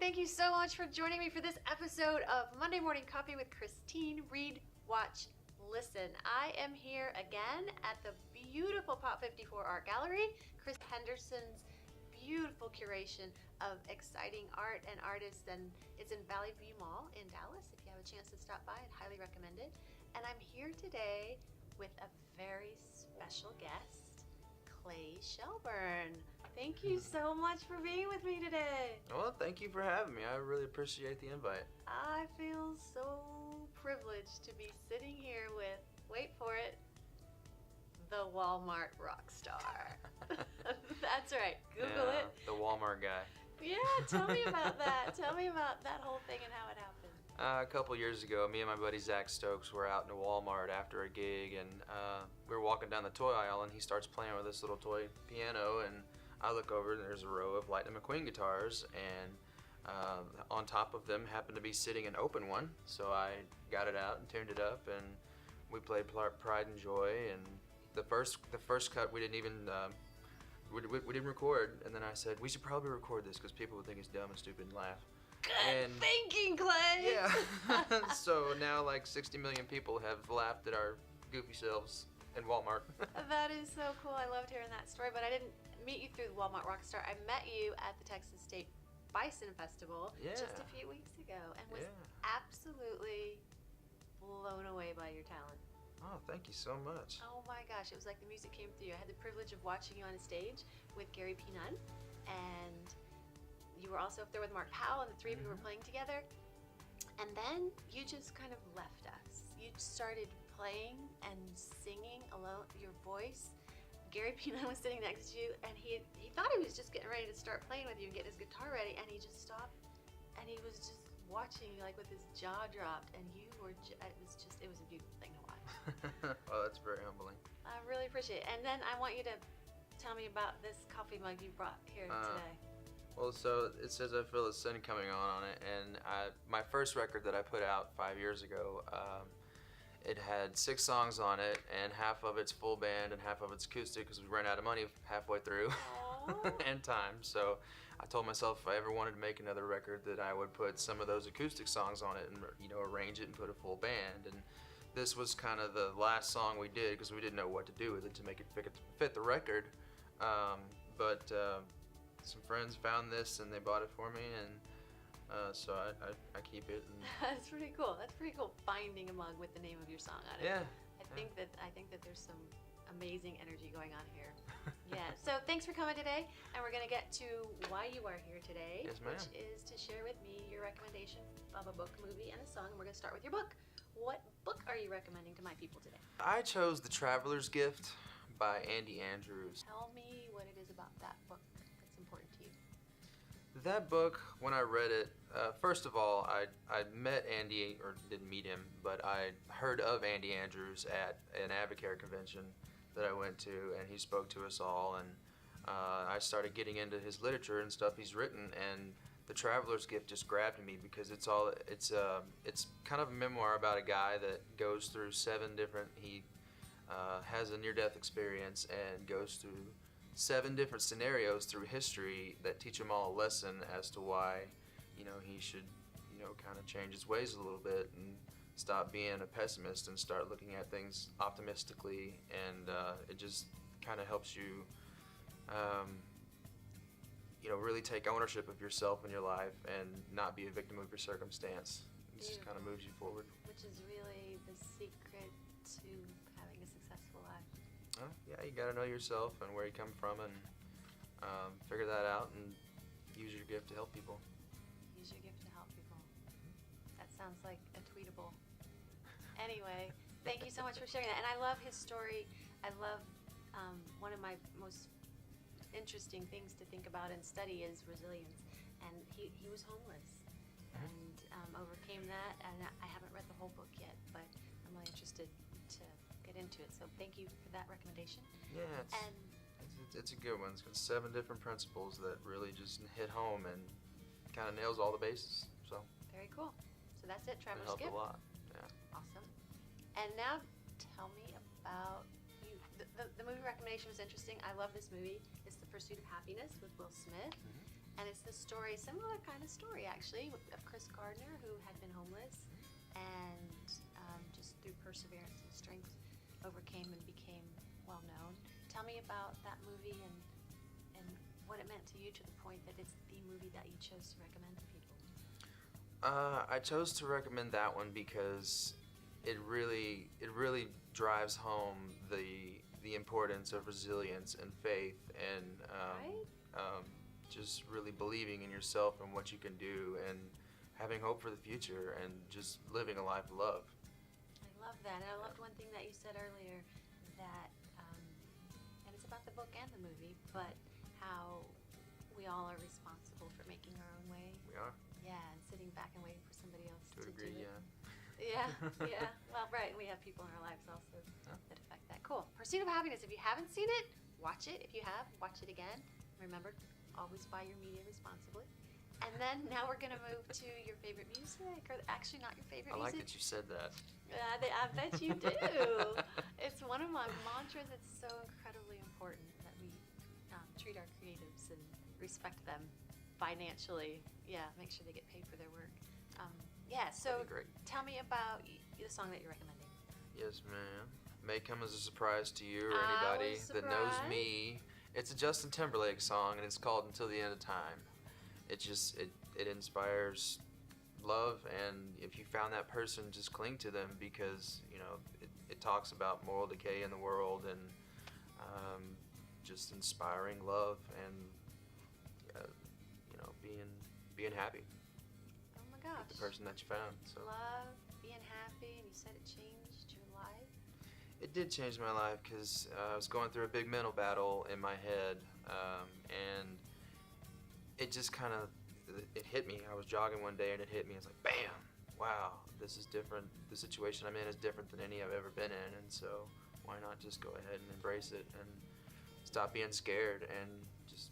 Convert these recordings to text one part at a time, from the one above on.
thank you so much for joining me for this episode of Monday Morning Coffee with Christine. Read, watch, listen. I am here again at the beautiful Pop 54 Art Gallery. Chris Henderson's beautiful curation of exciting art and artists, and it's in Valley View Mall in Dallas. If you have a chance to stop by, I'd highly recommend it. And I'm here today with a very special guest, Clay Shelburne. Thank you so much for being with me today. Well, thank you for having me. I really appreciate the invite. I feel so privileged to be sitting here with, wait for it, the Walmart rock star. That's right, Google it. The Walmart guy. Yeah, tell me about that. Tell me about that whole thing and how it happened. A couple years ago, me and my buddy Zach Stokes were out in a Walmart after a gig, and we were walking down the toy aisle, and he starts playing with this little toy piano, and I look over, and there's a row of Lightning McQueen guitars, and on top of them happened to be sitting an open one, so I got it out and tuned it up, and we played Pride and Joy, and the first cut we didn't even we didn't record, and then I said we should probably record this because people would think it's dumb and stupid and laugh. Good thinking, Clay! Yeah. So now like 60 million people have laughed at our goofy selves in Walmart. That is so cool. I loved hearing that story, but I didn't meet you through the Walmart Rockstar. I met you at the Texas State Bison Festival just a few weeks ago and was absolutely blown away by your talent. Oh, thank you so much. Oh my gosh, it was like the music came through. I had the privilege of watching you on a stage with Gary P. Nunn, and you were also up there with Mark Powell, and the three of you were playing together. And then you just kind of left us. You started playing and singing alone, your voice. Gary P. Nunn was sitting next to you, and he thought he was just getting ready to start playing with you and getting his guitar ready, and he just stopped, and he was just watching you like with his jaw dropped, and you were, it was a beautiful thing to watch. Oh, that's very humbling. I really appreciate it. And then I want you to tell me about this coffee mug you brought here today. Well, so it says I Feel the Sun Coming on it, and my first record that I put out 5 years ago, it had 6 songs on it, and half of it's full band and half of it's acoustic because we ran out of money halfway through and time. So I told myself if I ever wanted to make another record that I would put some of those acoustic songs on it and arrange it and put a full band. And this was kind of the last song we did because we didn't know what to do with it to make it fit the record. But some friends found this and they bought it for me, and so I keep it. And That's pretty cool. That's pretty cool. Finding a mug with the name of your song on it. Yeah. I think that there's some amazing energy going on here. Yeah. So thanks for coming today, and we're gonna get to why you are here today, Yes, ma'am. which is to share with me your recommendation of a book, movie, and a song. And we're gonna start with your book. What book are you recommending to my people today? I chose The Traveler's Gift by Andy Andrews. Tell me what it is about that book that's important to you. That book, when I read it, first of all, I met Andy, or didn't meet him, but I heard of Andy Andrews at an Advocare convention that I went to, and he spoke to us all, and I started getting into his literature and stuff he's written, and The Traveler's Gift just grabbed me because it's kind of a memoir about a guy that goes through 7 different, he has a near-death experience and goes through 7 different scenarios through history that teach him all a lesson as to why, he should, kind of change his ways a little bit and stop being a pessimist and start looking at things optimistically. And it just kind of helps you, really take ownership of yourself and your life and not be a victim of your circumstance. It just kind of moves you forward. Which is really the secret to having a successful life. Yeah, you gotta know yourself and where you come from, and figure that out and use your gift to help people. Use your gift to help people. That sounds like a tweetable. Anyway, thank you so much for sharing that. And I love his story. I love one of my most interesting things to think about and study is resilience. And he was homeless and overcame that. And I haven't read the whole book yet, but I'm really interested to get into it. So thank you for that recommendation. Yeah, it's a good one. It's got 7 different principles that really just hit home and kind of nails all the bases. So very cool. So that's it, Traveler's Gift. Gift. It helped a lot. Yeah. Awesome. And now tell me about you. The movie recommendation was interesting. I love this movie. It's The Pursuit of Happyness with Will Smith. And it's the story, similar kind of story actually, of Chris Gardner, who had been homeless and just through perseverance and strength overcame and became well known. Tell me about that movie and what it meant to you, to the point that it's the movie that you chose to recommend to people. I chose to recommend that one because it really drives home the importance of resilience and faith and Right? just really believing in yourself and what you can do and having hope for the future and just living a life of love. I love that. And I loved one thing that you said earlier, that, and it's about the book and the movie, but how we all are responsible for making our own way. We are. Yeah, and sitting back and waiting for somebody else To to agree, do it. yeah. Yeah. Well, right. And we have people in our lives also Yeah. that affect that. Cool. Pursuit of Happiness. If you haven't seen it, watch it. If you have, watch it again. Remember, always buy your media responsibly. And then now we're gonna move to your favorite music, or actually not your favorite I like music. that you said that. I bet you do. It's one of my mantras. It's so incredibly important that we treat our creatives and respect them financially. Yeah, make sure they get paid for their work. So That'd be great. tell me about the song that you're recommending. Yes, ma'am. May come as a surprise to you or I anybody was that knows surprised. me. It's a Justin Timberlake song, and it's called "Until the End of Time." It inspires love, and if you found that person, just cling to them, because it talks about moral decay in the world and just inspiring love and being happy Oh my gosh. with the person that you found. So Love, being happy, and you said it changed your life. it did change my life because I was going through a big mental battle in my head, and it just kind of it hit me. I was jogging one day and it hit me. It's like, bam! Wow, this is different. The situation I'm in is different than any I've ever been in, and so why not just go ahead and embrace it and stop being scared and just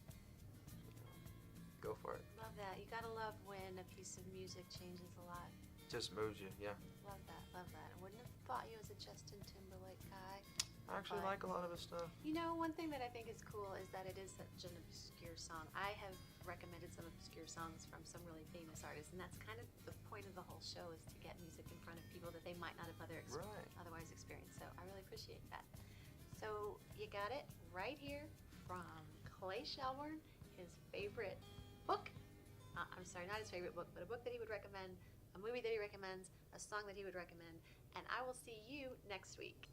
go for it. Love that. You gotta love when a piece of music changes a lot. Just moves you, yeah. Love that. Love that. I wouldn't have thought you as a Justin Timberlake guy. I actually But- like a lot of his stuff. You know, one thing that I think is cool is that it is such an obscure song. I have recommended some obscure songs from some really famous artists, and that's kind of the point of the whole show, is to get music in front of people that they might not have Right. otherwise experienced. So I really appreciate that. So you got it right here from Clay Shelburne, his favorite book. I'm sorry, not his favorite book, but a book that he would recommend, a movie that he recommends, a song that he would recommend, and I will see you next week.